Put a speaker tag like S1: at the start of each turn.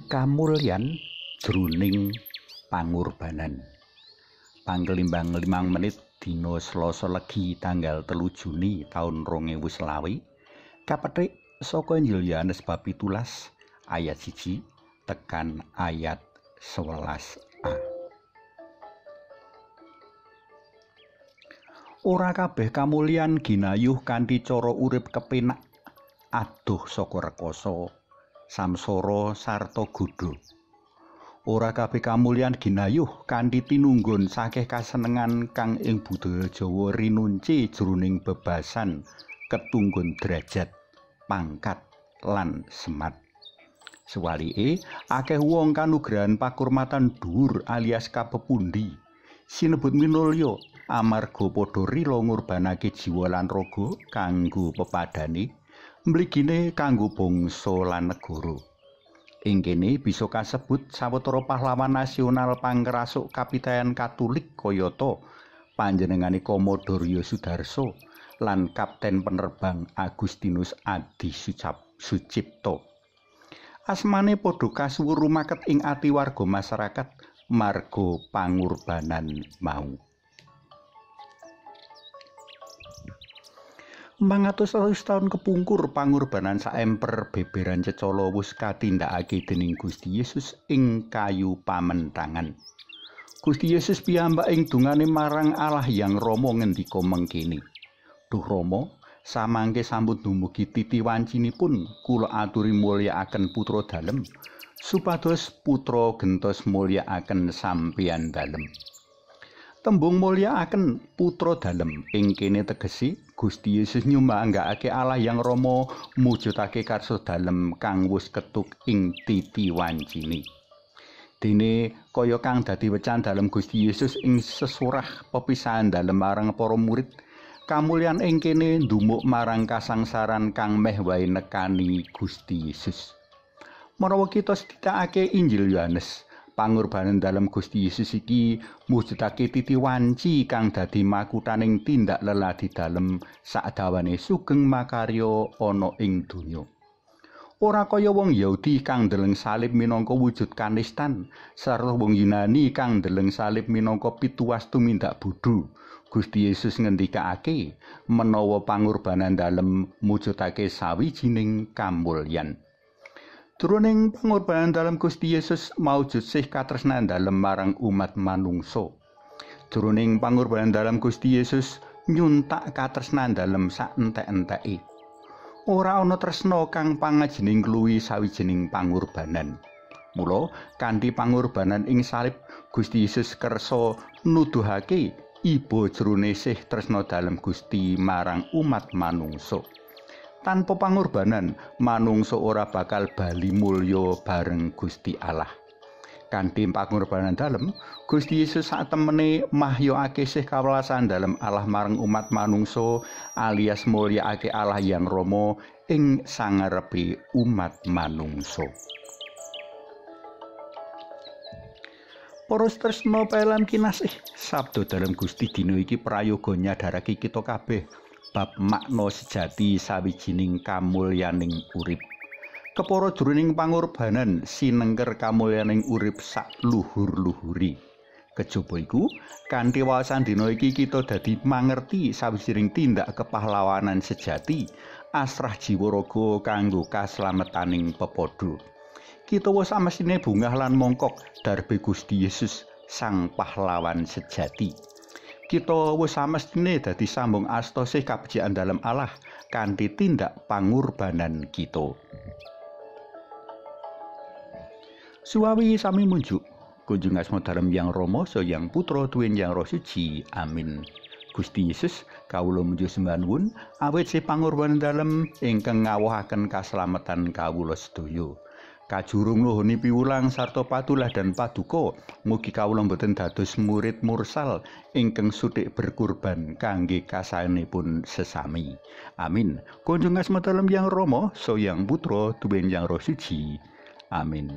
S1: Kamulyan jroning pangurbanan. Pangkelimbang 5 menit dina Selasa Legi tanggal 3 Juni taun 2020 kapetik saka Injil Yohanes bab 17 ayat 1 tekan ayat 11a. Ora kabeh kamulyan ginayuh kanthi cara urip kepenak adoh saka rekoso samsara sarta godha. Ora kabeh kamulyan ginayuh kanthi tinunggun sakeh kasenengan kang ing budaya Jawa rinunci jroning bebasan ketunggun derajat, pangkat lan semat. Suwalike akeh wong kanugrahan pakurmatan dhuwur alias kapepundi sinebut minulya amarga padha rila ngurbanake jiwa lan raga kanggo pepadane mligine kanggo bangsa lan negara. Ing kene bisa kasebut sawetara pahlawan nasional pangrasuk kapitayan Katolik kayata panjenengane Komodoryo Sudarso lan Kapten Penerbang Agustinus Adi Sucipto. Asmane padha kasuwur rumaket ing ati warga masyarakat marga pangurbanan mau. 400 tahun kepungkur pangurbanan saemper beberan cecala wis katindakake dening Gusti Yesus ing kayu pamentangan. Gusti Yesus piyambak ing dungane marang Allah Hyang Rama ngendika mengkene, "Duh Rama, samangke sampun dumugi titi wancinipun, kula aturi mulyakaken putra dalem, supados putra gentos mulyakaken sampeyan dalem." Tembung mulyakaken putra dalem ing kene tegese Gusti Yesus nyumbangake Allah Hyang Rama mujudake karsa dalem kang wis ketuk ing titi wancine. Dene kaya kang dadi wecan dalem Gusti Yesus ing sesurah pepisahan dalem marang para murid, kamulyan ing kene ndumuk marang kasangsaran kang meh wae nekani Gusti Yesus. Menawa kita sithikake Injil Yohanes, pangurbanan dalam Gusti Yesus iki mujudake titi wanci kang dadi makutaning tindak leladi dalem sadawane sugeng makarya ana ing donya. Ora kaya wong Yahudi kang ndeleng salib minangka wujud kanistan sarta wong Yunani kang ndeleng salib minangka pituwas tumindak bodho. Gusti Yesus ngendikake menawa pangurbanan dalem mujudake sawijining kamulyan. Jroning pangorbanan dalam Gusti Yesus maujud sih katresnan dalem marang umat manungsa. Jroning pangorbanan dalam Gusti Yesus nyuntak katresnan dalem sak entek-enteke. Ora ana tresna kang pangajining ngluwi sawijining pangorbanan. Mula kanthi pangorbanan ing salib Gusti Yesus kersa nuduhake iba jroning sih tresna dalem Gusti marang umat manungsa. Tanpa pangorbanan, manungsa ora bakal bali mulya bareng Gusti Allah. Kanthi pangorbanan dalem, Gusti Yesus satemene mahyakake sih kawelasan dalem Allah marang umat manungsa alias mulyakake Allah Hyang Rama ing sangarepe umat manungsa. Para tresna paelan kinasih, sabda dalem Gusti dina iki prayoga nyadarake kita kabeh bab makna sejati sawijining kamulyaning urip. Kepara jroning pangorbanan sinengker kamulyaning urip sak luhur-luhuri. Kejaba iku, kanthi wawasan dina iki kita dadi mangerti sawijining tindak kepahlawanan sejati, asrah jiwa raga kanggo kaslametaning pepadha. Kita wis samestine bungah lan mongkok darbe Gusti Yesus sang pahlawan sejati. Kita wis samestine dadi sambung asta sih kabecikan dalem Allah kanthi tindak pangurbanan kita. Suwawi sami munjuk kunjung asma dalem Hyang Rama saha Hyang Putra duwin Hyang Roh Suci. Amin. Gusti Yesus kawula munjuk sembah nuwun awit sih pangurbanan dalem ingkang ngawuhaken kaslametan kawula sedaya. Kajurung nuhuni piwulang sarta patulah dan paduka mugi kawula boten dados murid mursal ingkang suthik berkurban kangge kasaenipun sesami. Amin. Kunjung asma dalem Hyang Rama saha Hyang Putra duwin Hyang Roh Suci. Amin.